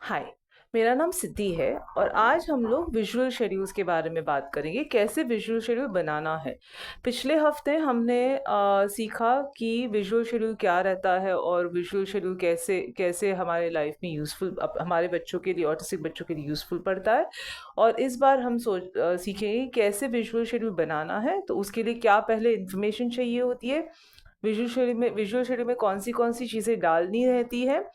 हाय, मेरा नाम सिद्धि है और आज हम लोग विजुअल शेड्यूल्स के बारे में बात करेंगे, कैसे विजुअल शेड्यूल बनाना है। पिछले हफ्ते हमने सीखा कि विजुअल शेड्यूल क्या रहता है और विजुअल शेड्यूल कैसे कैसे हमारे लाइफ में यूज़फुल हमारे बच्चों के लिए, ऑटिस्टिक बच्चों के लिए यूज़फुल पड़ता है। और इस बार हम सीखेंगे कैसे विजुअल शेड्यूल बनाना है। तो उसके लिए क्या पहले इन्फॉर्मेशन चाहिए होती है, विजुअल शेड्यूल में कौन सी चीज़ें डालनी रहती है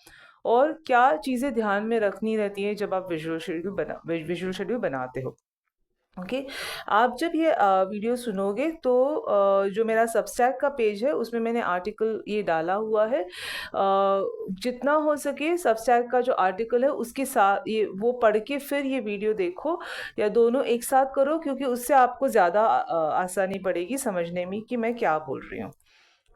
और क्या चीज़ें ध्यान में रखनी रहती हैं जब आप विजुअल शेड्यूल बनाते हो। ओके। आप जब ये वीडियो सुनोगे तो जो मेरा सबस्टैक का पेज है उसमें मैंने आर्टिकल ये डाला हुआ है। जितना हो सके सबस्टैक का जो आर्टिकल है उसके साथ ये वो पढ़ के फिर ये वीडियो देखो, या दोनों एक साथ करो, क्योंकि उससे आपको ज़्यादा आसानी पड़ेगी समझने में कि मैं क्या बोल रही हूँ।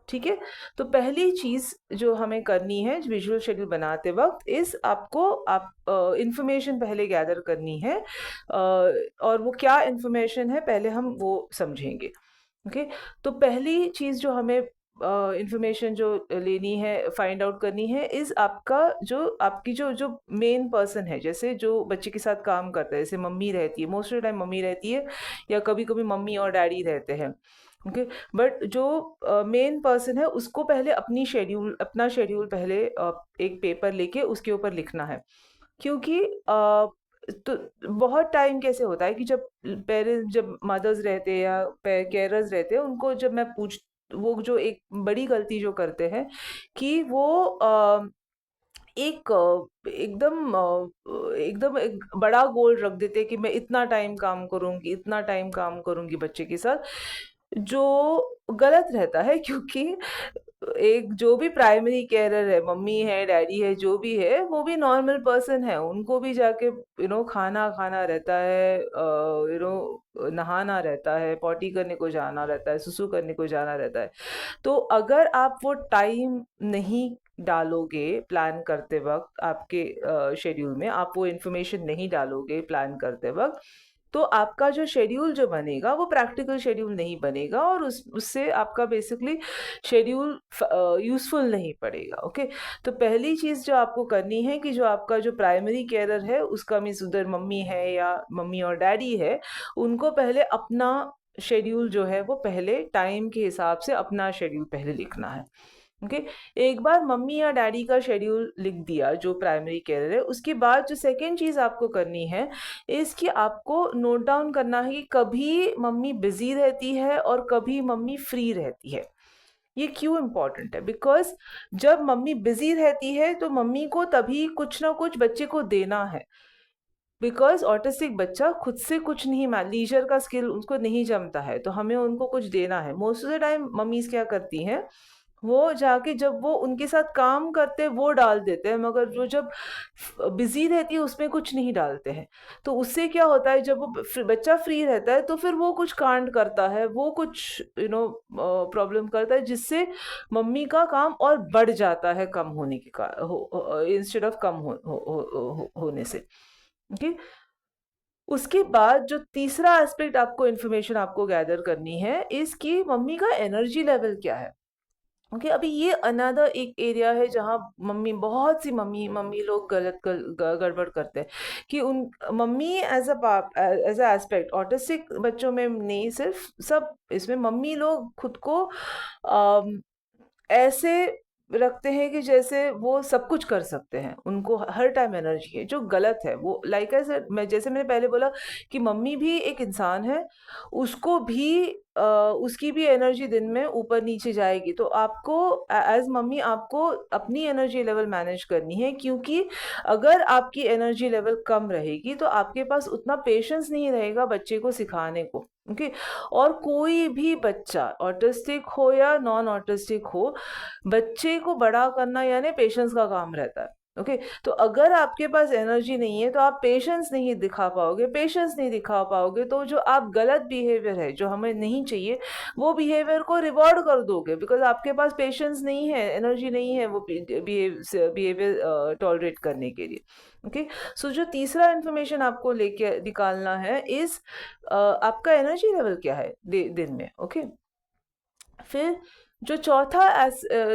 ठीक है। तो पहली चीज़ जो हमें करनी है विजुअल शेड्यूल बनाते वक्त, इस आपको आप इंफॉर्मेशन पहले गैदर करनी है। और वो क्या इंफॉर्मेशन है पहले हम वो समझेंगे। ओके। तो पहली चीज़ जो हमें इंफॉर्मेशन जो लेनी है, फाइंड आउट करनी है, इस आपका जो आपकी जो जो मेन पर्सन है, जैसे जो बच्चे के साथ काम करता है, जैसे मम्मी रहती है, most of the time mummy रहती है, या कभी कभी मम्मी और डैडी रहते हैं। ओके। बट जो मेन पर्सन है उसको पहले अपना शेड्यूल पहले एक पेपर लेके उसके ऊपर लिखना है। क्योंकि तो बहुत टाइम कैसे होता है कि जब मदर्स रहते हैं या केयरर्स रहते हैं, उनको जब मैं पूछ वो जो एक बड़ी गलती जो करते हैं कि वो एकदम एक बड़ा गोल रख देते हैं कि मैं इतना टाइम काम करूंगी बच्चे के साथ, जो गलत रहता है। क्योंकि एक जो भी प्राइमरी केयरर है, मम्मी है, डैडी है, जो भी है, वो भी नॉर्मल पर्सन है। उनको भी जाके खाना खाना रहता है, नहाना रहता है, पॉटी करने को जाना रहता है, सुसु करने को जाना रहता है। तो अगर आप वो टाइम नहीं डालोगे प्लान करते वक्त, आपके शेड्यूल में आप वो इन्फॉर्मेशन नहीं डालोगे प्लान करते वक्त, तो आपका जो शेड्यूल जो बनेगा वो प्रैक्टिकल शेड्यूल नहीं बनेगा, और उससे आपका बेसिकली शेड्यूल यूजफुल नहीं पड़ेगा। ओके। तो पहली चीज़ जो आपको करनी है कि जो आपका जो प्राइमरी केयरर है उसका मीन्स उधर मम्मी है या मम्मी और डैडी है, उनको पहले अपना शेड्यूल जो है वो पहले टाइम के हिसाब से अपना शेड्यूल पहले लिखना है। ओके। एक बार मम्मी या डैडी का शेड्यूल लिख दिया जो प्राइमरी केयर है, उसके बाद जो सेकेंड चीज आपको करनी है इसकी आपको नोट डाउन करना है कि कभी मम्मी बिजी रहती है और कभी मम्मी फ्री रहती है। ये क्यों इम्पोर्टेंट है? बिकॉज जब मम्मी बिजी रहती है तो मम्मी को तभी कुछ ना कुछ बच्चे को देना है। बिकॉज ऑटिस्टिक बच्चा खुद से कुछ नहीं, लीजर का स्किल उसको नहीं जमता है, तो हमें उनको कुछ देना है। Most of the time mummies क्या करती हैं, वो जाके जब वो उनके साथ काम करते हैं वो डाल देते हैं, मगर वो जब बिजी रहती है उसमें कुछ नहीं डालते हैं। तो उससे क्या होता है, जब वो बच्चा फ्री रहता है तो फिर वो कुछ कांड करता है, वो कुछ प्रॉब्लम करता है, जिससे मम्मी का काम और बढ़ जाता है कम होने के इंस्टेड ऑफ कम होने से। ओके। उसके बाद जो तीसरा एस्पेक्ट आपको इन्फॉर्मेशन आपको गैदर करनी है इसकी मम्मी का एनर्जी लेवल क्या है। ओके। अभी ये अनदर एक एरिया है जहाँ बहुत सी मम्मी मम्मी लोग गड़बड़ करते हैं कि उन mummy as a aspect autistic बच्चों में नहीं, सिर्फ सब इसमें मम्मी लोग खुद को ऐसे रखते हैं कि जैसे वो सब कुछ कर सकते हैं, उनको हर टाइम एनर्जी है, जो गलत है। वो लाइक ऐसे जैसे मैंने पहले बोला कि मम्मी भी एक इंसान है, उसको भी उसकी भी एनर्जी दिन में ऊपर नीचे जाएगी। तो आपको एज मम्मी आपको अपनी एनर्जी लेवल मैनेज करनी है, क्योंकि अगर आपकी एनर्जी लेवल कम रहेगी तो आपके पास उतना पेशेंस नहीं रहेगा बच्चे को सिखाने को। ओके। और कोई भी बच्चा ऑटिस्टिक हो या नॉन ऑटिस्टिक हो, बच्चे को बड़ा करना यानी पेशेंस का काम रहता है। ओके। तो अगर आपके पास एनर्जी नहीं है तो आप पेशेंस नहीं दिखा पाओगे, तो जो आप गलत बिहेवियर है जो हमें नहीं चाहिए वो बिहेवियर को रिवॉर्ड कर दोगे, बिकॉज आपके पास पेशेंस नहीं है, एनर्जी नहीं है वो बिहेवियर टॉलरेट करने के लिए। ओके। सो जो तीसरा इंफॉर्मेशन आपको लेके निकालना है आपका एनर्जी लेवल क्या है दिन में। ओके। फिर जो चौथा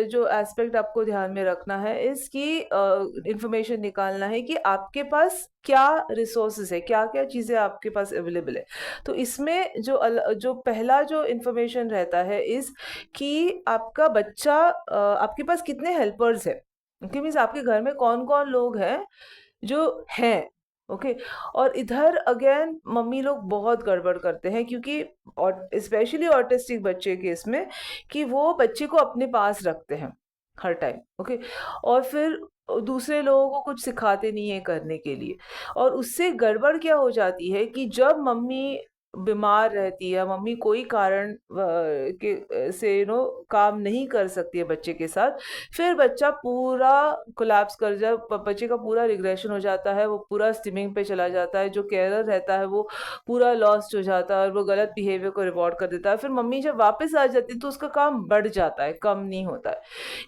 जो एस्पेक्ट आपको ध्यान में रखना है इसकी इंफॉर्मेशन निकालना है कि आपके पास क्या रिसोर्सेज है, क्या क्या चीज़ें आपके पास अवेलेबल है। तो इसमें जो पहला जो इंफॉर्मेशन रहता है इस कि आपका बच्चा आपके पास कितने हेल्पर्स है। ओके, मीन्स आपके घर में कौन कौन लोग हैं जो हैं। ओके, और इधर अगेन मम्मी लोग बहुत गड़बड़ करते हैं, क्योंकि और स्पेशली ऑटिस्टिक बच्चे के इसमें कि वो बच्चे को अपने पास रखते हैं हर टाइम। ओके, और फिर दूसरे लोगों को कुछ सिखाते नहीं है करने के लिए। और उससे गड़बड़ क्या हो जाती है कि जब मम्मी बीमार रहती है, मम्मी कोई कारण के से काम नहीं कर सकती है बच्चे के साथ, फिर बच्चा पूरा कोलैप्स कर जाए, बच्चे का पूरा रिग्रेशन हो जाता है, वो पूरा स्टिमिंग पे चला जाता है, जो केयरर रहता है वो पूरा लॉस्ट हो जाता है और वो गलत बिहेवियर को रिवॉर्ड कर देता है। फिर मम्मी जब वापस आ जाती है तो उसका काम बढ़ जाता है, कम नहीं होता है।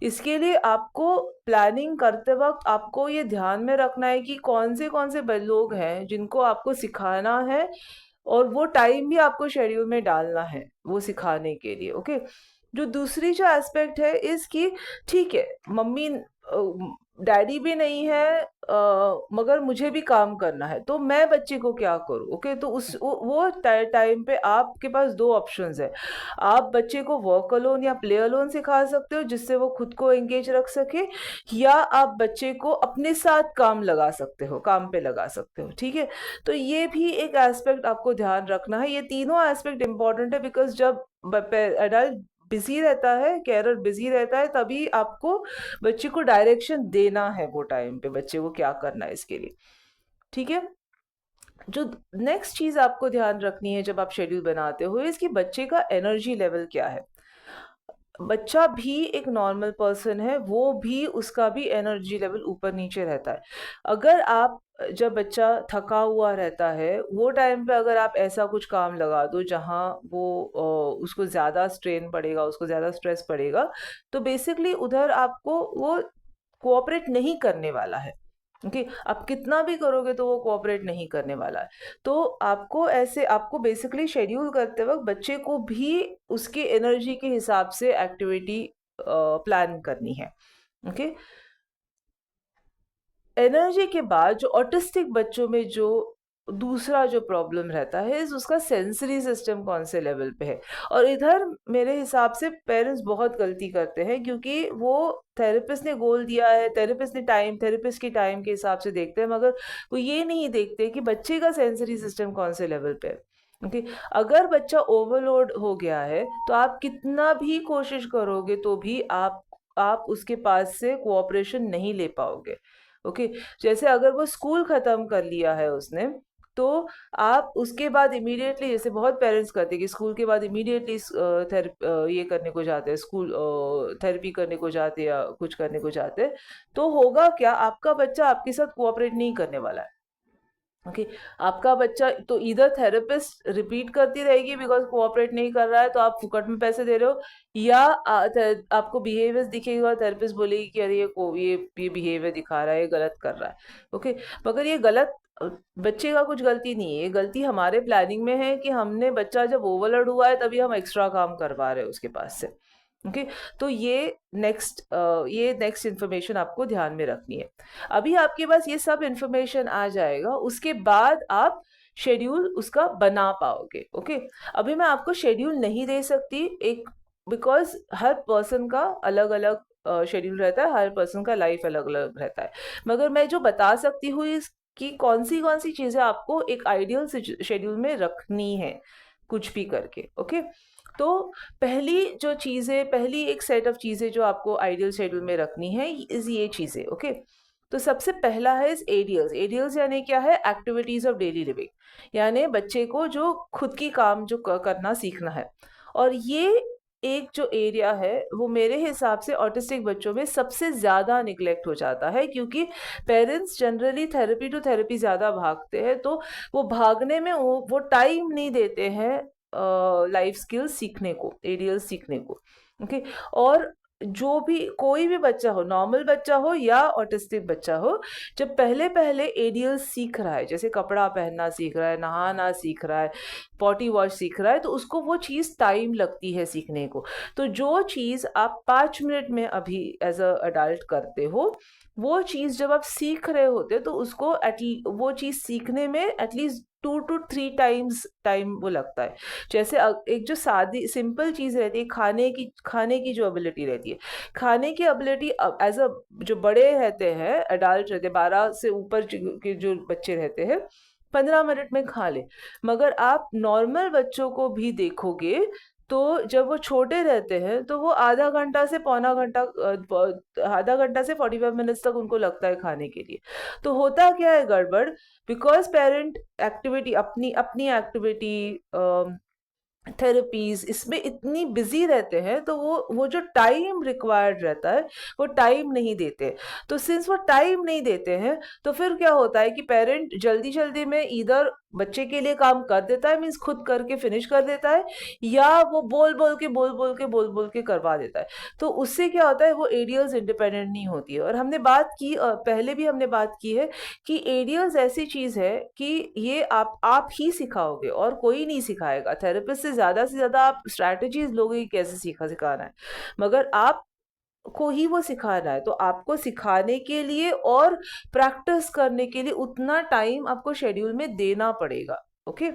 इसके लिए आपको प्लानिंग करते वक्त आपको ये ध्यान में रखना है कि कौन से लोग हैं जिनको आपको सिखाना है, और वो टाइम भी आपको शेड्यूल में डालना है वो सिखाने के लिए। ओके, जो दूसरी जो एस्पेक्ट है इसकी, ठीक है मम्मी डैडी भी नहीं है, मगर मुझे भी काम करना है, तो मैं बच्चे को क्या करूं। ओके, तो वो टाइम पे आपके पास दो ऑप्शंस है। आप बच्चे को वर्क अलोन या प्ले अलोन सिखा सकते हो जिससे वो खुद को एंगेज रख सके, या आप बच्चे को अपने साथ काम लगा सकते हो, काम पे लगा सकते हो। ठीक है, तो ये भी एक एस्पेक्ट आपको ध्यान रखना है। ये तीनों एस्पेक्ट इंपॉर्टेंट है, बिकॉज जब एडल्ट बिजी रहता है, केयरर बिजी रहता है, तभी आपको बच्चे को डायरेक्शन देना है, वो टाइम पे बच्चे को क्या करना है इसके लिए। ठीक है, जो नेक्स्ट चीज आपको ध्यान रखनी है जब आप शेड्यूल बनाते हो इसकी बच्चे का एनर्जी लेवल क्या है। बच्चा भी एक नॉर्मल पर्सन है, वो भी उसका भी एनर्जी लेवल ऊपर नीचे रहता है। अगर आप जब बच्चा थका हुआ रहता है वो टाइम पे अगर आप ऐसा कुछ काम लगा दो जहाँ वो उसको ज़्यादा स्ट्रेन पड़ेगा, उसको ज़्यादा स्ट्रेस पड़ेगा, तो बेसिकली उधर आपको वो कोऑपरेट नहीं करने वाला है। ओके, आप कितना भी करोगे तो वो कोऑपरेट नहीं करने वाला है। तो आपको बेसिकली शेड्यूल करते वक्त बच्चे को भी उसकी एनर्जी के हिसाब से एक्टिविटी प्लान करनी है। ओके, एनर्जी के बाद जो ऑटिस्टिक बच्चों में जो दूसरा जो प्रॉब्लम रहता है इस उसका सेंसरी सिस्टम कौन से लेवल पे है। और इधर मेरे हिसाब से पेरेंट्स बहुत गलती करते हैं, क्योंकि वो थेरेपिस्ट ने गोल दिया है, थेरेपिस्ट की टाइम के हिसाब से देखते हैं, मगर वो ये नहीं देखते कि बच्चे का सेंसरी सिस्टम कौन से लेवल पे है। ओके, अगर बच्चा ओवरलोड हो गया है तो आप कितना भी कोशिश करोगे तो भी आप उसके पास से कोऑपरेशन नहीं ले पाओगे। ओके, जैसे अगर वो स्कूल खत्म कर लिया है उसने, तो आप उसके बाद इमीडिएटली, जैसे बहुत पेरेंट्स करते हैं कि स्कूल के बाद इमीडिएटली ये करने को जाते हैं, स्कूल थेरेपी करने को जाते हैं या कुछ करने को जाते हैं, तो होगा क्या, आपका बच्चा आपके साथ कोऑपरेट नहीं करने वाला है। ओके, आपका बच्चा तो इधर थेरेपिस्ट रिपीट करती रहेगी बिकॉज कोऑपरेट नहीं कर रहा है तो आप फुकट में पैसे दे रहे हो, या आपको बिहेवियर दिखेगा, थेरेपिस्ट बोलेगी कि अरे ये बिहेवियर दिखा रहा है, ये गलत कर रहा है। ओके, मगर ये गलत बच्चे का कुछ गलती नहीं है, ये गलती हमारे प्लानिंग में है कि हमने बच्चा जब ओवरलोड हुआ है तभी हम एक्स्ट्रा काम करवा रहे हैं उसके पास से। ओके, तो ये नेक्स्ट इन्फॉर्मेशन आपको ध्यान में रखनी है। अभी आपके पास ये सब इन्फॉर्मेशन आ जाएगा, उसके बाद आप शेड्यूल उसका बना पाओगे। ओके, अभी मैं आपको शेड्यूल नहीं दे सकती, एक बिकॉज हर पर्सन का अलग अलग शेड्यूल रहता है, हर पर्सन का लाइफ अलग अलग रहता है। मगर मैं जो बता सकती हूँ कि कौन सी चीजें आपको एक आइडियल शेड्यूल में रखनी है, कुछ भी करके। ओके, तो पहली एक सेट ऑफ चीजें जो आपको आइडियल शेड्यूल में रखनी है इज ये चीजें। ओके, तो सबसे पहला है एडीएल्स। एडीएल्स यानी क्या है, एक्टिविटीज ऑफ डेली लिविंग, यानी बच्चे को जो खुद की काम जो करना सीखना है। और ये एक जो एरिया है वो मेरे हिसाब से ऑटिस्टिक बच्चों में सबसे ज्यादा निग्लेक्ट हो जाता है, क्योंकि parents generally therapy to therapy ज्यादा भागते हैं, तो वो भागने में वो टाइम नहीं देते हैं लाइफ स्किल्स सीखने को, एडीएल सीखने को। ओके, और एडीएल जो भी कोई भी बच्चा हो, नॉर्मल बच्चा हो या ऑटिस्टिक बच्चा हो, जब पहले पहले एडियल सीख रहा है, जैसे कपड़ा पहनना सीख रहा है, नहाना सीख रहा है, पॉटी वॉश सीख रहा है, तो उसको वो चीज़ टाइम लगती है सीखने को। तो जो चीज़ आप 5 मिनट में अभी एज अ अडल्ट करते हो, वो चीज़ जब आप सीख रहे होते तो उसको वो चीज़ सीखने में एटलीस्ट 2 to 3 टाइम्स टाइम वो लगता है। जैसे एक जो सादी सिंपल चीज़ रहती है, खाने की जो एबिलिटी रहती है, खाने की एबिलिटी एज अ जो बड़े रहते हैं, अडल्ट रहते हैं, 12 से ऊपर के जो बच्चे रहते हैं, 15 मिनट में खा ले। मगर आप नॉर्मल बच्चों को भी देखोगे तो जब वो छोटे रहते हैं तो वो आधा घंटा से पौना घंटा, आधा घंटा से 45 मिनट्स तक उनको लगता है खाने के लिए। तो होता क्या है गड़बड़, बिकॉज पेरेंट एक्टिविटी, अपनी अपनी एक्टिविटी, थेरेपीज इसमें इतनी बिजी रहते हैं, तो वो जो टाइम रिक्वायर्ड रहता है वो टाइम नहीं देते। तो सिंस वो टाइम नहीं देते हैं, तो फिर क्या होता है कि पेरेंट जल्दी जल्दी में इधर बच्चे के लिए काम कर देता है, मीन्स खुद करके फिनिश कर देता है, या वो बोल बोल के करवा देता है। तो उससे क्या होता है, वो एडियल्स इंडिपेंडेंट नहीं होती है। और हमने बात की, पहले भी हमने बात की है कि एडियल्स ऐसी चीज है कि ये आप ही सिखाओगे और कोई नहीं सिखाएगा। थेरेपिस्ट से ज्यादा आप स्ट्रैटेजीज लोगे कि कैसे सिखाना है, मगर आप को ही वो सिखाना है। तो आपको सिखाने के लिए और प्रैक्टिस करने के लिए उतना टाइम आपको शेड्यूल में देना पड़ेगा। ओके।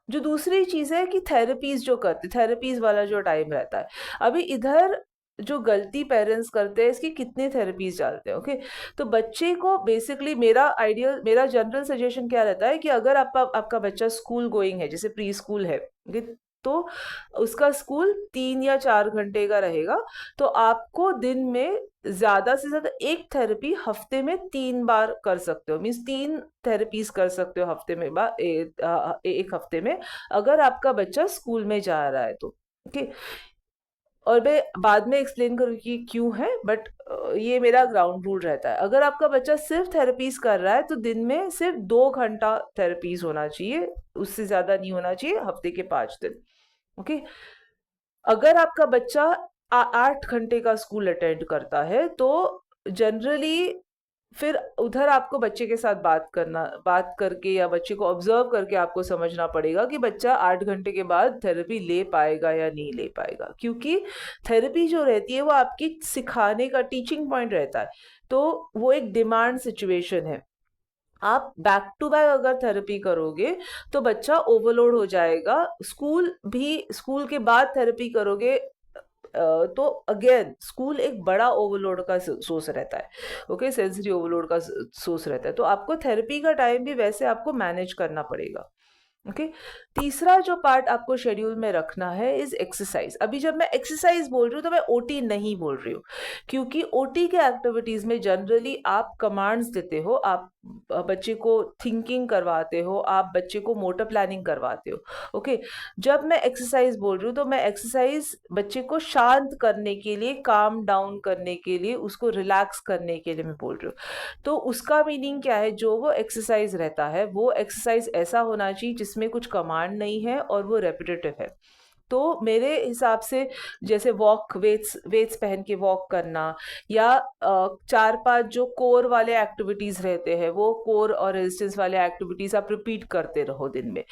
जो दूसरी चीज है कि थेरेपीज जो करते, थेरेपीज वाला जो टाइम रहता है, अभी इधर जो गलती पेरेंट्स करते हैं, इसकी कितने थेरेपीज डालते हैं। ओके। तो बच्चे को बेसिकली मेरा जनरल सजेशन क्या रहता है कि अगर आपका बच्चा स्कूल गोइंग है, जैसे प्री स्कूल है, तो उसका स्कूल 3 या 4 घंटे का रहेगा, तो आपको दिन में ज्यादा से ज्यादा एक थेरेपी हफ्ते में 3 बार कर सकते हो, मीन्स 3 थेरेपीज कर सकते हो हफ्ते में, एक हफ्ते में, अगर आपका बच्चा स्कूल में जा रहा है तो। ओके। और मैं बाद में एक्सप्लेन करूँगी कि क्यों है, बट ये मेरा ग्राउंड रूल रहता है। अगर आपका बच्चा सिर्फ थेरेपीज कर रहा है तो दिन में सिर्फ 2 घंटा थेरेपीज होना चाहिए, उससे ज्यादा नहीं होना चाहिए, हफ्ते के 5 दिन। ओके। अगर आपका बच्चा 8 घंटे का स्कूल अटेंड करता है, तो जनरली फिर उधर आपको बच्चे के साथ बात करके या बच्चे को ऑब्जर्व करके आपको समझना पड़ेगा कि बच्चा 8 घंटे के बाद थेरेपी ले पाएगा या नहीं ले पाएगा। क्योंकि थेरेपी जो रहती है वो आपकी सिखाने का टीचिंग पॉइंट रहता है, तो वो एक डिमांड सिचुएशन है। आप बैक टू बैक अगर थेरेपी करोगे तो बच्चा ओवरलोड हो जाएगा। स्कूल के बाद थेरेपी करोगे तो अगेन स्कूल एक बड़ा ओवरलोड का सोर्स रहता है। ओके। सेंसरी ओवरलोड का सोर्स रहता है, तो आपको थेरेपी का टाइम भी वैसे आपको मैनेज करना पड़ेगा। ओके। तीसरा जो पार्ट आपको शेड्यूल में रखना है इज एक्सरसाइज। अभी जब मैं एक्सरसाइज बोल रही हूँ तो मैं ओटी नहीं बोल रही हूँ, क्योंकि ओटी के एक्टिविटीज में जनरली आप कमांड्स देते हो, आप बच्चे को थिंकिंग करवाते हो, आप बच्चे को मोटर प्लानिंग करवाते हो। ओके। जब मैं एक्सरसाइज बोल रही हूँ तो मैं एक्सरसाइज बच्चे को शांत करने के लिए, काम डाउन करने के लिए, उसको रिलैक्स करने के लिए मैं बोल रही हूँ। तो उसका मीनिंग क्या है, जो वो एक्सरसाइज रहता है वो एक्सरसाइज ऐसा होना चाहिए जिसमें कुछ कमांड नहीं है और वो रेपिटेटिव है। तो मेरे हिसाब से जैसे वॉक, वेट्स पहन के वॉक करना, या 4-5 जो कोर वाले एक्टिविटीज रहते हैं, वो कोर और रेजिस्टेंस वाले एक्टिविटीज आप रिपीट करते रहो दिन में,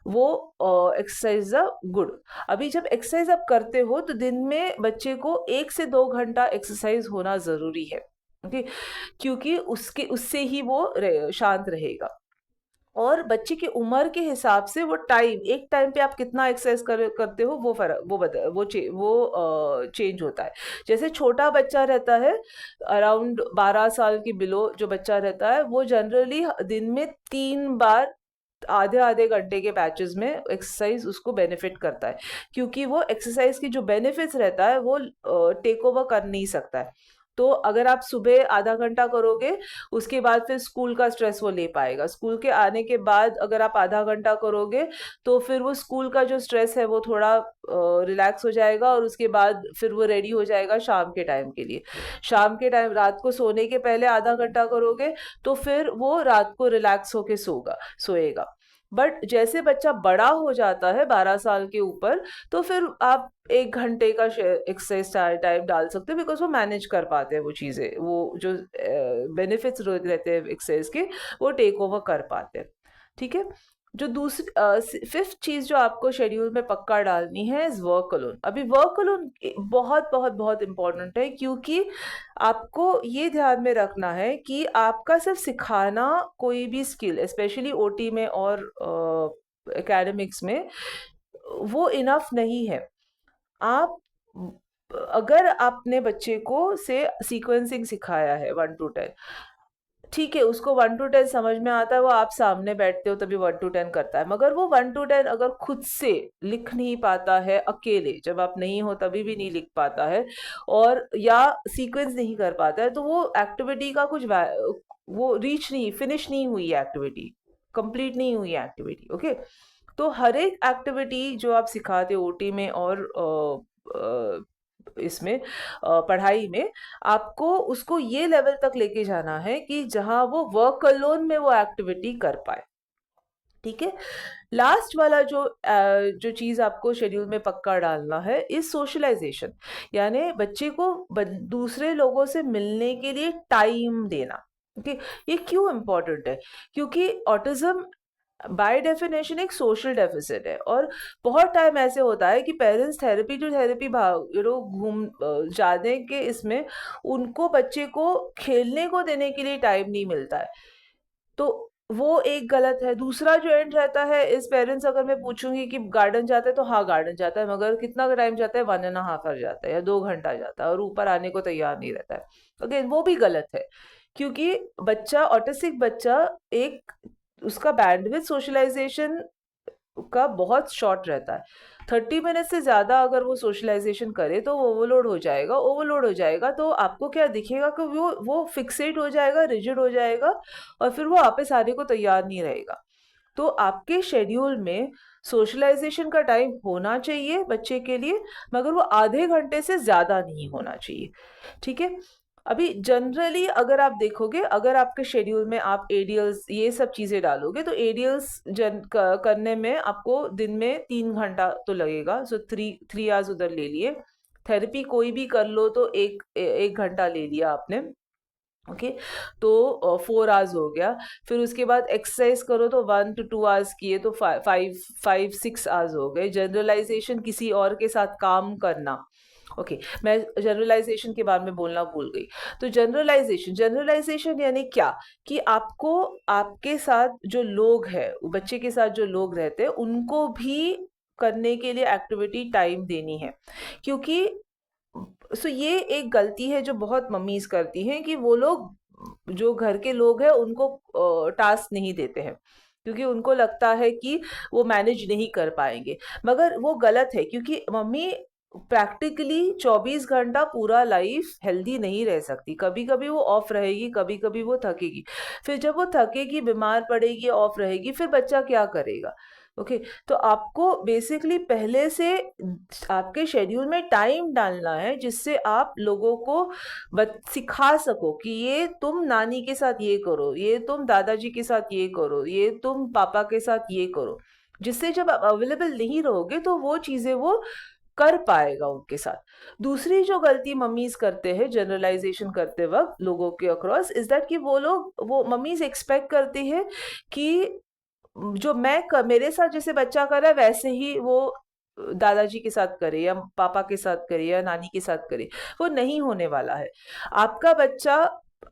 वो एक्सरसाइज गुड। अभी जब एक्सरसाइज आप करते हो तो दिन में बच्चे को 1 से 2 घंटा एक्सरसाइज होना जरूरी है। ओके। क्योंकि उससे ही वो शांत रहेगा। और बच्चे की उम्र के हिसाब से वो एक टाइम पे आप कितना एक्सरसाइज करते हो, वो फर्क वो चेंज होता है। जैसे छोटा बच्चा रहता है, अराउंड 12 साल की बिलो जो बच्चा रहता है, वो जनरली दिन में 3 बार आधे आधे घंटे के बैचेस में एक्सरसाइज उसको बेनिफिट करता है, क्योंकि वो एक्सरसाइज की जो बेनिफिट्स रहता है वो टेक ओवर कर नहीं सकता है। तो अगर आप सुबह आधा घंटा करोगे, उसके बाद फिर स्कूल का स्ट्रेस वो ले पाएगा। स्कूल के आने के बाद अगर आप आधा घंटा करोगे तो फिर वो स्कूल का जो स्ट्रेस है वो थोड़ा रिलैक्स हो जाएगा, और उसके बाद फिर वो रेडी हो जाएगा शाम के टाइम के लिए। शाम के टाइम रात को सोने के पहले आधा घंटा करोगे तो फिर वो रात को रिलैक्स होके सोएगा। बट जैसे बच्चा बड़ा हो जाता है 12 साल के ऊपर, तो फिर आप 1 घंटे का एक्सरसाइज टाइम डाल सकते हो, बिकॉज वो मैनेज कर पाते हैं वो चीज़ें, वो जो बेनिफिट्स रहते हैं एक्सरसाइज के, वो टेक ओवर कर पाते हैं। ठीक है। जो दूसरी फिफ्थ चीज जो आपको शेड्यूल में पक्का डालनी है इज वर्क अलोन। अभी वर्क अलोन बहुत बहुत बहुत इंपॉर्टेंट है, क्योंकि आपको ये ध्यान में रखना है कि आपका सिर्फ सिखाना कोई भी स्किल, स्पेशली ओटी में और एकेडमिक्स में, वो इनफ नहीं है। आप अगर आपने बच्चे को से सीक्वेंसिंग सिखाया है 1 to 10, ठीक है, उसको 1 to 10 समझ में आता है, वो आप सामने बैठते हो तभी 1 to 10 करता है, मगर वो 1 to 10 अगर खुद से लिख नहीं पाता है, अकेले जब आप नहीं हो तभी भी नहीं लिख पाता है, और या सीक्वेंस नहीं कर पाता है, तो वो एक्टिविटी का कुछ वो रीच नहीं, फिनिश नहीं हुई एक्टिविटी, कंप्लीट नहीं हुई एक्टिविटी। ओके। तो हर एक एक्टिविटी जो आप सिखाते हो ओटी में और इसमें पढ़ाई में, आपको उसको ये लेवल तक लेके जाना है कि जहां वो वर्क अलोन में वो एक्टिविटी कर पाए। ठीक है। लास्ट वाला जो चीज आपको शेड्यूल में पक्का डालना है इज सोशलाइजेशन, यानी बच्चे को दूसरे लोगों से मिलने के लिए टाइम देना। ओके। ये क्यों इम्पोर्टेंट है? क्योंकि ऑटिज्म बाय डेफिनेशन एक सोशल डेफिसिट है, और बहुत टाइम ऐसे होता है कि पेरेंट्स थेरेपी टू थेरेपी भाग घूम जाने के इसमें उनको बच्चे को खेलने को देने के लिए टाइम नहीं मिलता है, तो वो एक गलत है। दूसरा जो एंड रहता है इस पेरेंट्स, अगर मैं पूछूंगी कि गार्डन जाता है, तो हाँ गार्डन जाता है, मगर कितना टाइम जाता है, 1.5 आवर जाता है या 2 घंटा जाता है, और ऊपर आने को तैयार नहीं रहता है। अगेन वो भी गलत है, क्योंकि बच्चा, ऑटिस्टिक बच्चा, एक उसका बैंडविड्थ सोशलाइजेशन का बहुत शॉर्ट रहता है। 30 मिनट से ज्यादा अगर वो सोशलाइजेशन करे तो ओवरलोड हो जाएगा। ओवरलोड हो जाएगा तो आपको क्या दिखेगा कि वो फिक्सेट हो जाएगा, रिजिड हो जाएगा, और फिर वो वापस आने को तैयार नहीं रहेगा। तो आपके शेड्यूल में सोशलाइजेशन का टाइम होना चाहिए बच्चे के लिए, मगर वो आधे घंटे से ज्यादा नहीं होना चाहिए। ठीक है। अभी जनरली अगर आप देखोगे, अगर आपके शेड्यूल में आप एडीएल्स ये सब चीजें डालोगे, तो एडीएल्स करने में आपको दिन में 3 घंटा तो लगेगा, सो 3 आवर्स उधर ले लिए। थेरेपी कोई भी कर लो तो एक घंटा ले लिया आपने। ओके। तो 4 आवर्स हो गया। फिर उसके बाद एक्सरसाइज करो तो 1 to 2 आवर्स किए तो 5-6 आवर्स हो गए। जनरलाइजेशन, किसी और के साथ काम करना। ओके। मैं जनरलाइजेशन के बारे में बोलना भूल गई। तो जनरलाइजेशन, जनरलाइजेशन यानी क्या, कि आपको आपके साथ जो लोग हैं, बच्चे के साथ जो लोग रहते हैं, उनको भी करने के लिए एक्टिविटी टाइम देनी है। क्योंकि ये एक गलती है जो बहुत मम्मीज करती हैं, कि वो लोग, जो घर के लोग हैं, उनको टास्क नहीं देते हैं, क्योंकि उनको लगता है कि वो मैनेज नहीं कर पाएंगे, मगर वो गलत है। क्योंकि मम्मी प्रैक्टिकली 24 घंटा पूरा लाइफ हेल्दी नहीं रह सकती, कभी कभी वो ऑफ रहेगी, कभी कभी वो थकेगी। फिर जब वो थकेगी, बीमार पड़ेगी, ऑफ रहेगी, फिर बच्चा क्या करेगा? ओके। तो आपको बेसिकली पहले से आपके शेड्यूल में टाइम डालना है, जिससे आप लोगों को सिखा सको कि ये तुम नानी के साथ ये करो, ये तुम दादाजी के साथ ये करो, ये तुम पापा के साथ ये करो, जिससे जब आप अवेलेबल नहीं रहोगे तो वो चीजें वो कर पाएगा उनके साथ। दूसरी जो गलती मम्मीज करते हैं जनरलाइजेशन करते वक्त लोगों के अक्रॉस, इज दैट कि वो मम्मीज एक्सपेक्ट करती है कि जो मेरे साथ जैसे बच्चा कर रहा है वैसे ही वो दादाजी के साथ करे, या पापा के साथ करे, या नानी के साथ करे। वो नहीं होने वाला है। आपका बच्चा,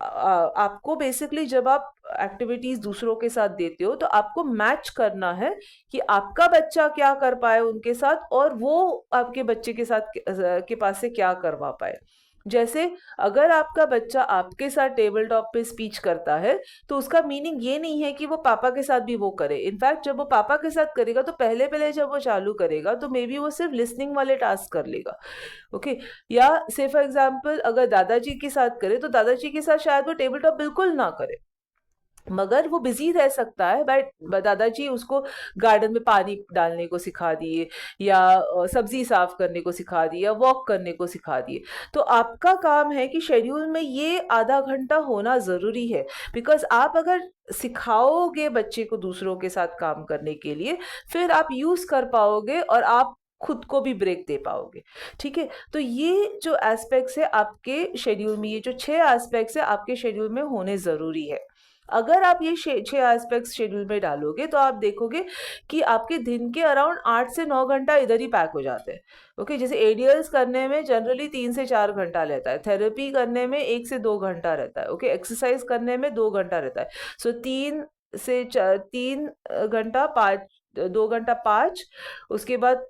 आपको बेसिकली जब आप एक्टिविटीज दूसरों के साथ देते हो, तो आपको मैच करना है कि आपका बच्चा क्या कर पाए उनके साथ, और वो आपके बच्चे के साथ के पास से क्या करवा पाए। जैसे अगर आपका बच्चा आपके साथ टेबल टॉप पे स्पीच करता है, तो उसका मीनिंग ये नहीं है कि वो पापा के साथ भी वो करे। इनफैक्ट जब वो पापा के साथ करेगा, तो पहले पहले जब वो चालू करेगा तो मे बी वो सिर्फ लिसनिंग वाले टास्क कर लेगा। ओके। या से फॉर एग्जाम्पल अगर दादाजी के साथ करे, तो दादाजी के साथ शायद वो टेबल टॉप बिल्कुल ना करे। मगर वो बिजी रह सकता है, बट दादाजी उसको गार्डन में पानी डालने को सिखा दिए, या सब्जी साफ करने को सिखा दिए, या वॉक करने को सिखा दिए। तो आपका काम है कि शेड्यूल में ये आधा घंटा होना जरूरी है, बिकॉज आप अगर सिखाओगे बच्चे को दूसरों के साथ काम करने के लिए, फिर आप यूज कर पाओगे और आप खुद को भी ब्रेक दे पाओगे। ठीक है, तो ये जो एस्पेक्ट्स है आपके शेड्यूल में, ये जो 6 एस्पेक्ट्स है आपके शेड्यूल में होने जरूरी है। अगर आप ये 6 एस्पेक्ट्स शेड्यूल में डालोगे तो आप देखोगे कि आपके दिन के अराउंड 8 से 9 घंटा इधर ही पैक हो जाते हैं। ओके, जैसे एडीएल्स करने में जनरली 3 से 4 घंटा रहता है, थेरेपी करने में 1 से 2 घंटा रहता है, ओके, एक्सरसाइज करने में 2 घंटा रहता है। सो 3 घंटा 5, 2 घंटा 5, उसके बाद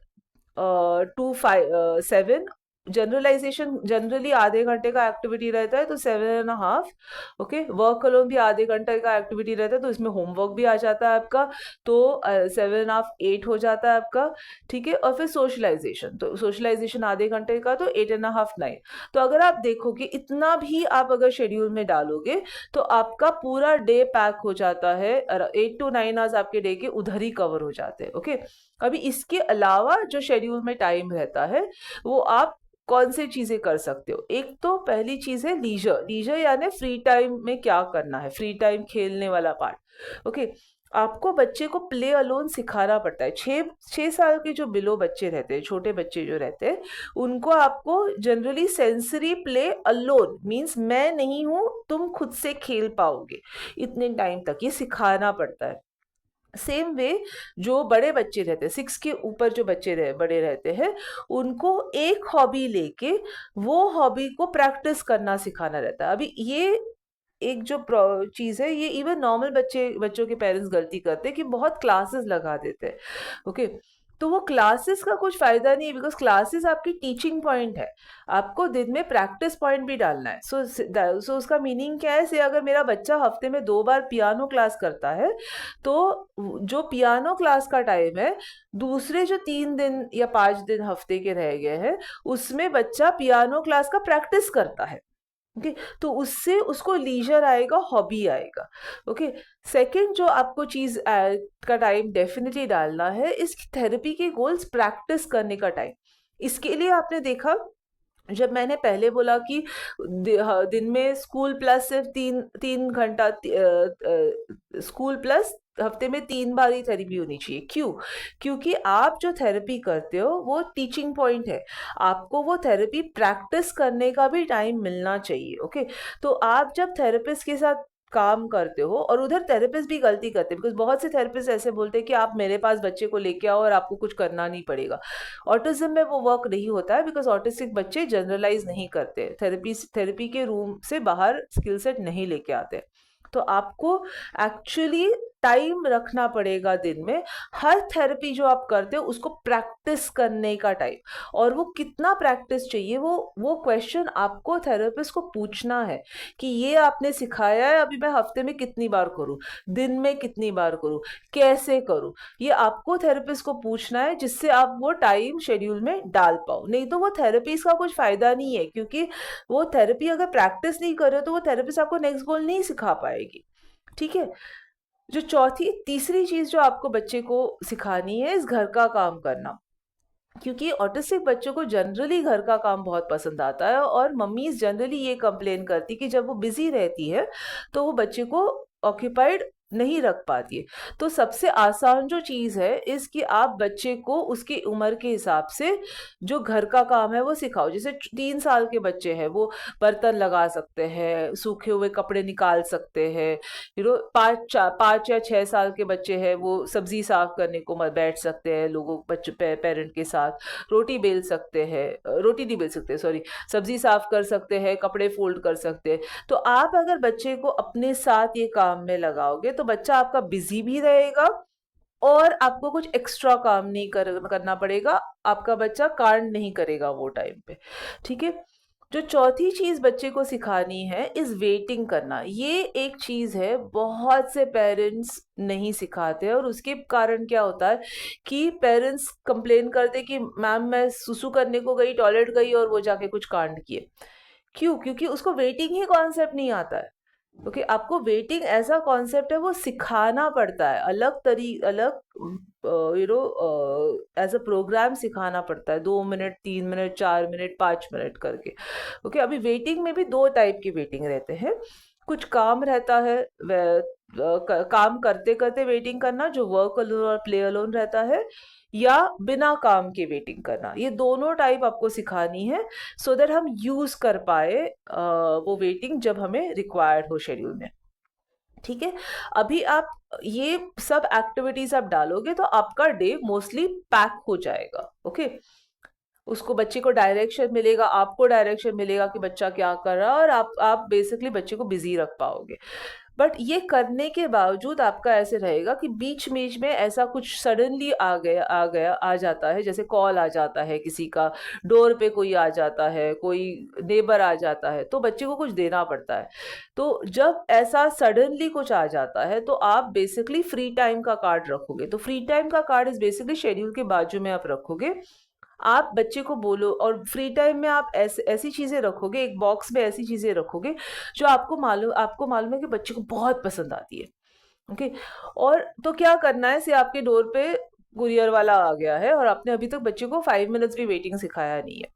2 5 7, जनरलाइजेशन जनरली आधे घंटे का एक्टिविटी रहता है, तो 7.5। ओके, वर्क अलोन भी आधे घंटे का एक्टिविटी रहता है, तो इसमें होमवर्क भी आ जाता है आपका, तो 7.5 8 हो जाता है आपका। ठीक है, और फिर सोशलाइजेशन, तो सोशलाइजेशन आधे घंटे का, तो 8.5 9। तो अगर आप देखोगे इतना भी आप अगर शेड्यूल में डालोगे तो आपका पूरा डे पैक हो जाता है, 8 to 9 आवर्स आपके डे के उधर ही कवर हो जाते हैं। ओके, अभी इसके अलावा जो शेड्यूल में टाइम रहता है वो आप कौन से चीजें कर सकते हो। एक तो पहली चीज है लीजर, लीजर यानी फ्री टाइम में क्या करना है, फ्री टाइम खेलने वाला पार्ट। ओके, आपको बच्चे को प्ले अलोन सिखाना पड़ता है। 6 साल के जो बिलो बच्चे रहते हैं, छोटे बच्चे जो रहते हैं, उनको आपको generally sensory play alone means मैं नहीं हूं, तुम खुद से खेल पाओगे इतने टाइम तक, ये सिखाना पड़ता है। सेम वे जो बड़े बच्चे रहते हैं, 6 के ऊपर जो बच्चे बड़े रहते हैं, उनको एक हॉबी लेके वो हॉबी को प्रैक्टिस करना सिखाना रहता है। अभी ये एक जो चीज है, ये इवन नॉर्मल बच्चों के पेरेंट्स गलती करते हैं कि बहुत क्लासेस लगा देते हैं। ओके, तो वो क्लासेस का कुछ फायदा नहीं है, बिकॉज क्लासेस आपकी टीचिंग पॉइंट है, आपको दिन में प्रैक्टिस पॉइंट भी डालना है। सो उसका मीनिंग क्या है, से अगर मेरा बच्चा हफ्ते में 2 बार पियानो क्लास करता है, तो जो पियानो क्लास का टाइम है, दूसरे जो 3 दिन या 5 दिन हफ्ते के रह गए हैं, उसमें बच्चा पियानो क्लास का प्रैक्टिस करता है। ओके, तो उससे उसको लीजर आएगा, हॉबी आएगा। ओके, सेकंड जो आपको चीज का टाइम डेफिनेटली डालना है, इस थेरेपी के गोल्स प्रैक्टिस करने का टाइम। इसके लिए आपने देखा, जब मैंने पहले बोला कि दिन में स्कूल प्लस सिर्फ 3 3 घंटा, स्कूल प्लस हफ्ते में 3 बार ही थेरेपी होनी चाहिए। क्यों? क्योंकि आप जो थेरेपी करते हो वो टीचिंग पॉइंट है, आपको वो थेरेपी प्रैक्टिस करने का भी टाइम मिलना चाहिए। ओके, तो आप जब थेरेपिस्ट के साथ काम करते हो, और उधर थेरेपिस्ट भी गलती करते हैं, बिकॉज बहुत से थेरेपिस्ट ऐसे बोलते हैं कि आप मेरे पास बच्चे को लेके आओ और आपको कुछ करना नहीं पड़ेगा। ऑटिज्म में वो वर्क नहीं होता है, बिकॉज ऑटिस्टिक बच्चे जनरलाइज नहीं करते, थेरेपी के रूम से बाहर स्किल सेट नहीं लेके आते। तो आपको एक्चुअली टाइम रखना पड़ेगा दिन में, हर थेरेपी जो आप करते हो उसको प्रैक्टिस करने का टाइम। और वो कितना प्रैक्टिस चाहिए, वो क्वेश्चन आपको थेरेपिस्ट को पूछना है कि ये आपने सिखाया है, अभी मैं हफ्ते में कितनी बार करूं, दिन में कितनी बार करूं, कैसे करूं, ये आपको थेरेपिस्ट को पूछना है, जिससे आप वो टाइम शेड्यूल में डाल पाओ। नहीं तो वो थेरेपीज का कुछ फायदा नहीं है, क्योंकि वो थेरेपी अगर प्रैक्टिस नहीं कर रहे हो तो वो थेरेपिस्ट आपको नेक्स्ट गोल नहीं सिखा पाएगी। ठीक है, जो तीसरी चीज जो आपको बच्चे को सिखानी है, इस घर का काम करना। क्योंकि ऑटिस्टिक बच्चों को जनरली घर का काम बहुत पसंद आता है, और मम्मीज जनरली ये कंप्लेन करती कि जब वो बिजी रहती है तो वो बच्चे को ऑक्यूपाइड नहीं रख पाती है। तो सबसे आसान जो चीज है इसकी आप बच्चे को उसकी उम्र के हिसाब से जो घर का काम है वो सिखाओ। जैसे 3 साल के बच्चे हैं, वो बर्तन लगा सकते हैं, सूखे हुए कपड़े निकाल सकते हैं। 5 या 6 साल के बच्चे हैं, वो सब्जी साफ करने को बैठ सकते हैं लोगों बच्चे पेरेंट के साथ, रोटी बेल सकते हैं, रोटी नहीं बेल सकते सॉरी, सब्जी साफ कर सकते हैं, कपड़े फोल्ड कर सकते हैं। तो आप अगर बच्चे को अपने साथ ये काम में लगाओगे तो बच्चा आपका बिजी भी रहेगा, और आपको कुछ एक्स्ट्रा काम नहीं करना पड़ेगा, आपका बच्चा कांड नहीं करेगा वो टाइम पे। ठीक है, जो चौथी चीज बच्चे को सिखानी है इज वेटिंग करना। ये एक चीज है बहुत से पेरेंट्स नहीं सिखाते, और उसके कारण क्या होता है कि पेरेंट्स कंप्लेन करते कि मैम मैं सुसु करने को गई, टॉयलेट गई, और वो जाके कुछ कांड किए। क्यों? क्योंकि उसको वेटिंग ही कॉन्सेप्ट नहीं आता है। ओके आपको वेटिंग ऐसा कॉन्सेप्ट है वो सिखाना पड़ता है, अलग एज अ प्रोग्राम सिखाना पड़ता है, 2 मिनट 3 मिनट 4 मिनट 5 मिनट करके। ओके अभी वेटिंग में भी दो टाइप की वेटिंग रहते हैं। कुछ काम रहता है काम करते करते वेटिंग करना, जो वर्क अलोन और प्ले अलोन रहता है, या बिना काम के वेटिंग करना। ये दोनों टाइप आपको सिखानी है सो दैट हम यूज कर पाए वो वेटिंग जब हमें रिक्वायर्ड हो शेड्यूल में। ठीक है, अभी आप ये सब एक्टिविटीज आप डालोगे तो आपका डे मोस्टली पैक हो जाएगा। ओके उसको बच्चे को डायरेक्शन मिलेगा, आपको डायरेक्शन मिलेगा कि बच्चा क्या कर रहा है, और आप बेसिकली बच्चे को बिजी रख पाओगे। बट ये करने के बावजूद आपका ऐसे रहेगा कि बीच बीच में ऐसा कुछ सडनली आ जाता है, जैसे कॉल आ जाता है किसी का, डोर पे कोई आ जाता है, कोई नेबर आ जाता है, तो बच्चे को कुछ देना पड़ता है। तो जब ऐसा सडनली कुछ आ जाता है तो आप बेसिकली फ्री टाइम का कार्ड रखोगे। तो फ्री टाइम का कार्ड इज बेसिकली शेड्यूल के बाजू में आप रखोगे। आप बच्चे को बोलो, और फ्री टाइम में आप ऐसी चीजें रखोगे, एक बॉक्स में ऐसी चीजें रखोगे जो आपको मालूम है कि बच्चे को बहुत पसंद आती है। ओके और तो क्या करना है, से आपके डोर पे कुरियर वाला आ गया है और आपने अभी तक बच्चे को 5 मिनट्स भी वेटिंग सिखाया नहीं है,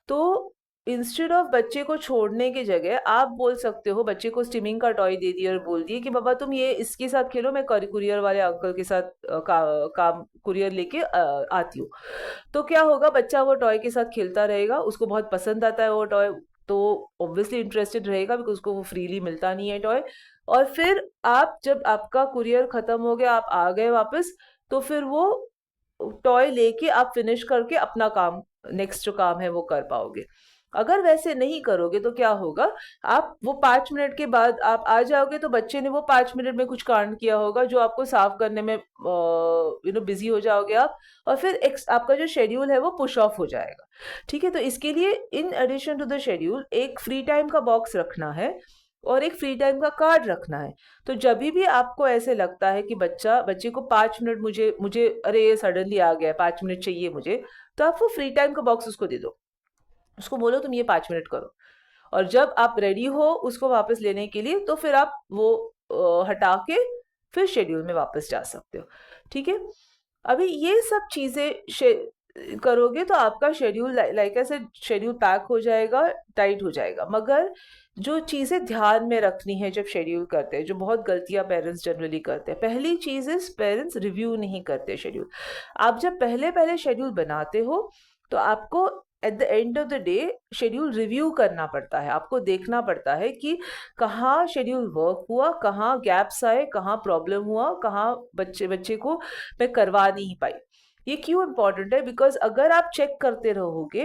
तो इंस्टेड ऑफ बच्चे को छोड़ने की जगह आप बोल सकते हो, बच्चे को स्टिमिंग का टॉय दे दिया और बोल दिए कि बाबा तुम ये इसके साथ खेलो, मैं कुरियर वाले अंकल के साथ काम कुरियर लेके आती हूँ। तो क्या होगा, बच्चा वो टॉय के साथ खेलता रहेगा, उसको बहुत पसंद आता है वो टॉय, तो ऑब्वियसली इंटरेस्टेड रहेगा बिकॉज उसको वो फ्रीली मिलता नहीं है टॉय। और फिर आप जब आपका कुरियर खत्म हो गया, आप आ गए वापस, तो फिर वो टॉय लेके आप फिनिश करके अपना काम, नेक्स्ट जो काम है वो कर पाओगे। अगर वैसे नहीं करोगे तो क्या होगा, आप वो 5 मिनट के बाद आप आ जाओगे तो बच्चे ने वो 5 मिनट में कुछ कांड किया होगा जो आपको साफ करने में बिजी हो जाओगे आप, और फिर आपका जो शेड्यूल है वो पुश ऑफ हो जाएगा। ठीक है, तो इसके लिए in addition to the schedule एक फ्री टाइम का बॉक्स रखना है और एक फ्री टाइम का कार्ड रखना है। तो जब भी आपको ऐसे लगता है कि बच्चे को 5 मिनट, मुझे मुझे अरे ये सडनली आ गया 5 मिनट चाहिए मुझे, तो आप वो फ्री टाइम का बॉक्स उसको दे दो, उसको बोलो तुम ये 5 मिनट करो, और जब आप रेडी हो उसको वापस लेने के लिए तो फिर आप वो हटा के फिर शेड्यूल में वापस जा सकते हो। ठीक है, अभी ये सब चीजें करोगे तो आपका शेड्यूल लाइक ऐसे शेड्यूल पैक हो जाएगा, टाइट हो जाएगा। मगर जो चीजें ध्यान में रखनी है जब शेड्यूल करते हैं, जो बहुत गलतियां पेरेंट्स जनरली करते हैं, पहली चीज इज पेरेंट्स रिव्यू नहीं करते शेड्यूल। आप जब पहले पहले शेड्यूल बनाते हो तो आपको at the end of the day schedule review करना पड़ता है, आपको देखना पड़ता है कि कहाँ शेड्यूल वर्क हुआ, कहाँ गैप्स आए, कहाँ प्रॉब्लम हुआ, कहाँ बच्चे बच्चे को मैं करवा नहीं पाई। ये क्यों इम्पोर्टेंट है, बिकॉज अगर आप चेक करते रहोगे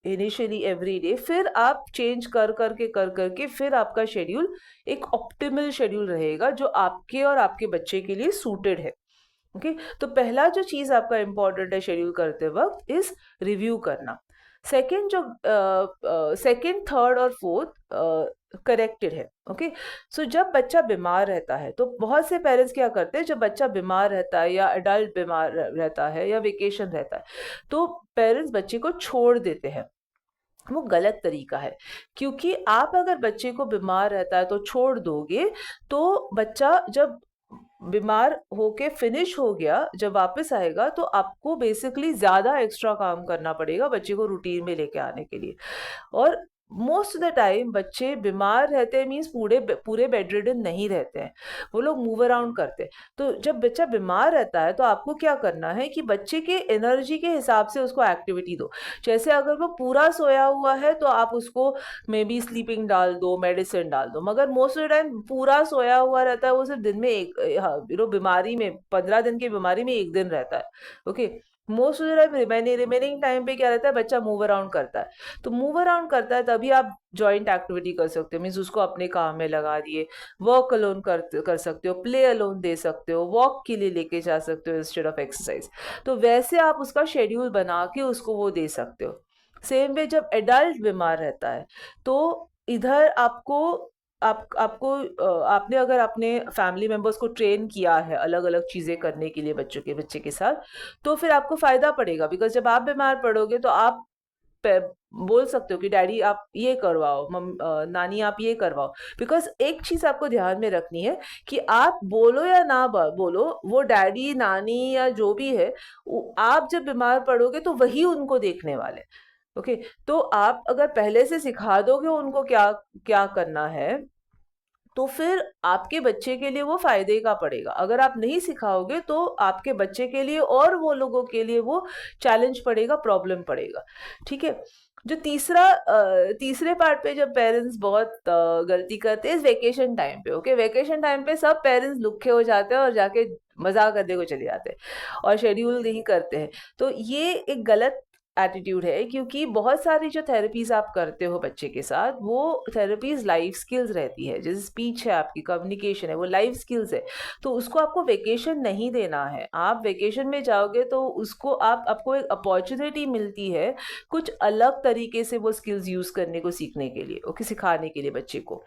इनिशियली एवरी डे, फिर आप चेंज कर करके फिर आपका शेड्यूल एक ऑप्टिमल शेड्यूल रहेगा जो आपके और आपके बच्चे के लिए सूटेड है। ओके तो पहला जो चीज आपका इम्पोर्टेंट है शेड्यूल करते वक्त इज रिव्यू करना। सेकंड जो सेकंड थर्ड और फोर्थ करेक्टेड है। ओके सो जब बच्चा बीमार रहता है तो बहुत से पेरेंट्स क्या करते हैं, जब बच्चा बीमार रहता है या अडल्ट बीमार रहता है या वेकेशन रहता है तो पेरेंट्स बच्चे को छोड़ देते हैं। वो गलत तरीका है, क्योंकि आप अगर बच्चे को बीमार रहता है तो छोड़ दोगे तो बच्चा जब बीमार होके फिनिश हो गया, जब वापस आएगा तो आपको बेसिकली ज्यादा एक्स्ट्रा काम करना पड़ेगा बच्चे को रूटीन में लेके आने के लिए। और मोस्ट ऑफ द टाइम बच्चे बीमार रहते हैं मीन्स पूरे पूरे बेड रिडन नहीं रहते हैं, वो लोग मूव अराउंड करते हैं। तो जब बच्चा बीमार रहता है तो आपको क्या करना है कि बच्चे के एनर्जी के हिसाब से उसको एक्टिविटी दो। जैसे अगर वो पूरा सोया हुआ है तो आप उसको मे बी स्लीपिंग डाल दो, मेडिसिन डाल दो। मगर मोस्ट ऑफ द टाइम पूरा सोया हुआ रहता है, वो सिर्फ दिन में एक बीमारी में 15 दिन की बीमारी में एक दिन रहता है। Okay most of the time remaining time पे क्या रहता है, बच्चा मूव अराउंड करता है। तो मूव अराउंड करता है तभी आप जॉइंट एक्टिविटी कर सकते हो, मीन्स उसको अपने काम में लगा दिए, वर्क अलोन कर सकते हो, प्ले अलोन दे सकते हो, वॉक के लिए लेके जा सकते हो इंस्टेड ऑफ एक्सरसाइज। तो वैसे आप उसका शेड्यूल बना के उसको वो दे सकते हो। सेम वे जब एडल्ट बीमार रहता है तो इधर आपने अगर अपने फैमिली मेंबर्स को ट्रेन किया है अलग अलग चीजें करने के लिए बच्चे के साथ, तो फिर आपको फायदा पड़ेगा, बिकॉज जब आप बीमार पड़ोगे तो आप बोल सकते हो कि डैडी आप ये करवाओ, नानी आप ये करवाओ। बिकॉज एक चीज आपको ध्यान में रखनी है कि आप बोलो या ना बोलो, वो डैडी नानी या जो भी है, आप जब बीमार पड़ोगे तो वही उनको देखने वाले। ओके, तो आप अगर पहले से सिखा दोगे उनको क्या क्या करना है, तो फिर आपके बच्चे के लिए वो फायदे का पड़ेगा। अगर आप नहीं सिखाओगे तो आपके बच्चे के लिए और वो लोगों के लिए वो चैलेंज पड़ेगा, प्रॉब्लम पड़ेगा। ठीक है। जो तीसरे पार्ट पे जब पेरेंट्स बहुत गलती करते हैं वेकेशन टाइम पे। ओके, वेकेशन टाइम पे सब पेरेंट्स लुखे हो जाते हैं और जाके मजाक करने को चले जाते हैं और शेड्यूल नहीं करते हैं। तो ये एक गलत एटीट्यूड है, क्योंकि बहुत सारी जो थेरेपीज आप करते हो बच्चे के साथ, वो थेरेपीज लाइफ स्किल्स रहती है। जैसे स्पीच है, आपकी कम्युनिकेशन है, वो लाइफ स्किल्स है। तो उसको आपको वेकेशन नहीं देना है। आप वेकेशन में जाओगे तो उसको आपको एक अपॉर्चुनिटी मिलती है कुछ अलग तरीके से वो स्किल्स यूज करने को, सीखने के लिए, ओके, सिखाने के लिए बच्चे को।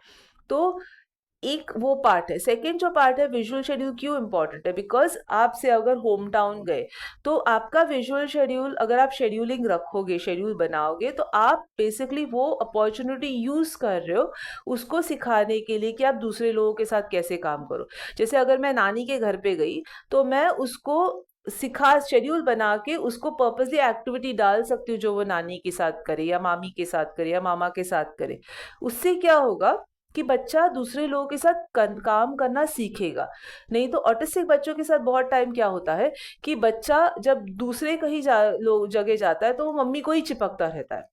तो एक वो पार्ट है। सेकेंड जो पार्ट है, विजुअल शेड्यूल क्यों इंपॉर्टेंट है? बिकॉज आपसे अगर होम टाउन गए तो आपका विजुअल शेड्यूल, अगर आप शेड्यूलिंग रखोगे, शेड्यूल बनाओगे, तो आप बेसिकली वो अपॉर्चुनिटी यूज कर रहे हो उसको सिखाने के लिए कि आप दूसरे लोगों के साथ कैसे काम करो। जैसे अगर मैं नानी के घर पे गई तो मैं उसको सिखा, शेड्यूल बना के उसको पर्पसली एक्टिविटी डाल सकती हूँ जो वो नानी के साथ करे या मामी के साथ करे या मामा के साथ करे। उससे क्या होगा कि बच्चा दूसरे लोगों के साथ काम करना सीखेगा। नहीं तो ऑटिस्टिक बच्चों के साथ बहुत टाइम क्या होता है कि बच्चा जब दूसरे कहीं जगह जाता है तो वो मम्मी को ही चिपकता रहता है,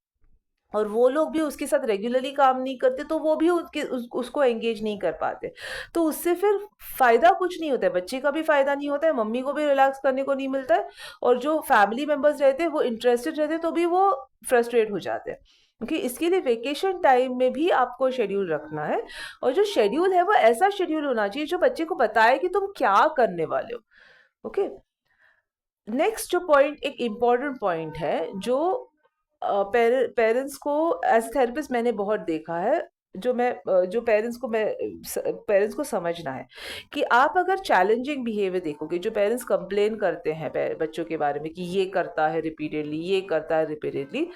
और वो लोग भी उसके साथ रेगुलरली काम नहीं करते तो वो भी उसको एंगेज नहीं कर पाते। तो उससे फिर फायदा कुछ नहीं होता है, बच्चे का भी फायदा नहीं होता है, मम्मी को भी रिलैक्स करने को नहीं मिलता है, और जो फैमिली मेंबर्स रहते हैं वो इंटरेस्टेड रहते हैं तो भी वो फ्रस्ट्रेट हो जाते हैं। क्योंकि इसके लिए वेकेशन टाइम में भी आपको शेड्यूल रखना है, और जो शेड्यूल है वो ऐसा शेड्यूल होना चाहिए जो बच्चे को बताए कि तुम क्या करने वाले हो। ओके, नेक्स्ट जो पॉइंट, एक इम्पॉर्टेंट पॉइंट है जो पेरेंट्स को एज थेरेपिस्ट मैंने बहुत देखा है, जो पेरेंट्स को समझना है कि आप अगर चैलेंजिंग बिहेवियर देखोगे, जो पेरेंट्स कंप्लेन करते हैं बच्चों के बारे में कि ये करता है रिपीटेडली, ये करता है repeatedly,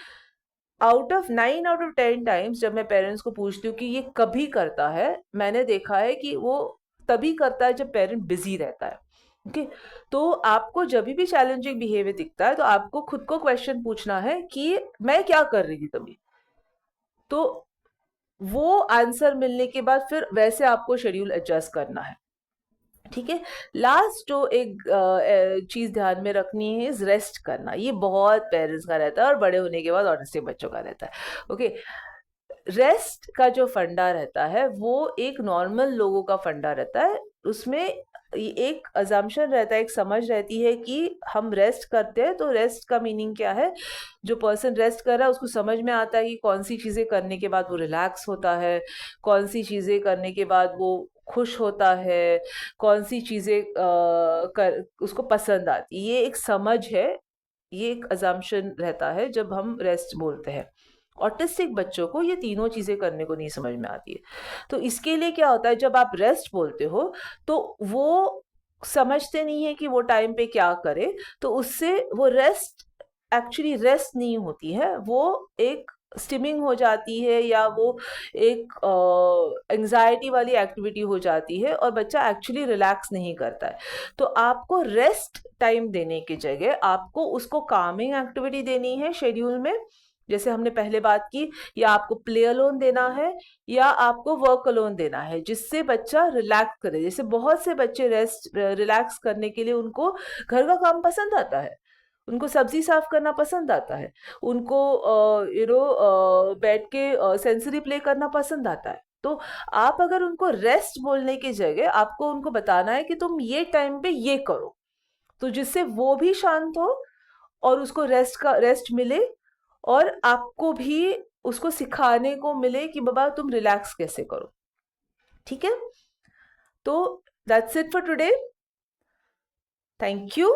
out of 9 out of 10 times जब मैं पेरेंट्स को पूछती हूँ कि ये कभी करता है, मैंने देखा है कि वो तभी करता है जब पेरेंट बिजी रहता है। ओके, तो आपको जब भी चैलेंजिंग बिहेवियर दिखता है तो आपको खुद को क्वेश्चन पूछना है कि मैं क्या कर रही थी तभी। तो वो आंसर मिलने के बाद फिर वैसे आपको शेड्यूल एडजस्ट करना है। ठीक है। लास्ट जो एक चीज ध्यान में रखनी है, इज रेस्ट करना। ये बहुत पेरेंट्स का रहता है और बड़े होने के बाद ऑटिस्टिक बच्चों का रहता है। ओके, रेस्ट का जो फंडा रहता है वो एक नॉर्मल लोगों का फंडा रहता है। उसमें एक अजम्पशन रहता है, एक समझ रहती है कि हम रेस्ट करते हैं तो रेस्ट का मीनिंग क्या है। जो पर्सन रेस्ट कर रहा है उसको समझ में आता है कि कौन सी चीजें करने के बाद वो रिलैक्स होता है, कौन सी चीजें करने के बाद वो खुश होता है, कौन सी चीजें उसको पसंद आती है। ये एक समझ है, ये एक अजम्पशन रहता है जब हम रेस्ट बोलते हैं। ऑटिस्टिक बच्चों को ये तीनों चीजें करने को नहीं समझ में आती है। तो इसके लिए क्या होता है, जब आप रेस्ट बोलते हो तो वो समझते नहीं है कि वो टाइम पे क्या करे, तो उससे वो रेस्ट एक्चुअली रेस्ट नहीं होती है, वो एक स्टिमिंग हो जाती है या वो एक एंजाइटी वाली एक्टिविटी हो जाती है और बच्चा एक्चुअली रिलैक्स नहीं करता है। तो आपको रेस्ट टाइम देने की जगह आपको उसको कामिंग एक्टिविटी देनी है शेड्यूल में। जैसे हमने पहले बात की, या आपको प्ले अलोन देना है या आपको वर्क अलोन देना है, जिससे बच्चा रिलैक्स करे। जैसे बहुत से बच्चे रिलैक्स करने के लिए उनको घर का काम पसंद आता है, उनको सब्जी साफ करना पसंद आता है, उनको बैठ के सेंसरी प्ले करना पसंद आता है। तो आप अगर उनको रेस्ट बोलने की जगह आपको उनको बताना है कि तुम ये टाइम पे ये करो, तो जिससे वो भी शांत हो और उसको रेस्ट मिले, और आपको भी उसको सिखाने को मिले कि बाबा तुम रिलैक्स कैसे करो। ठीक है, तो that's it for today. Thank you.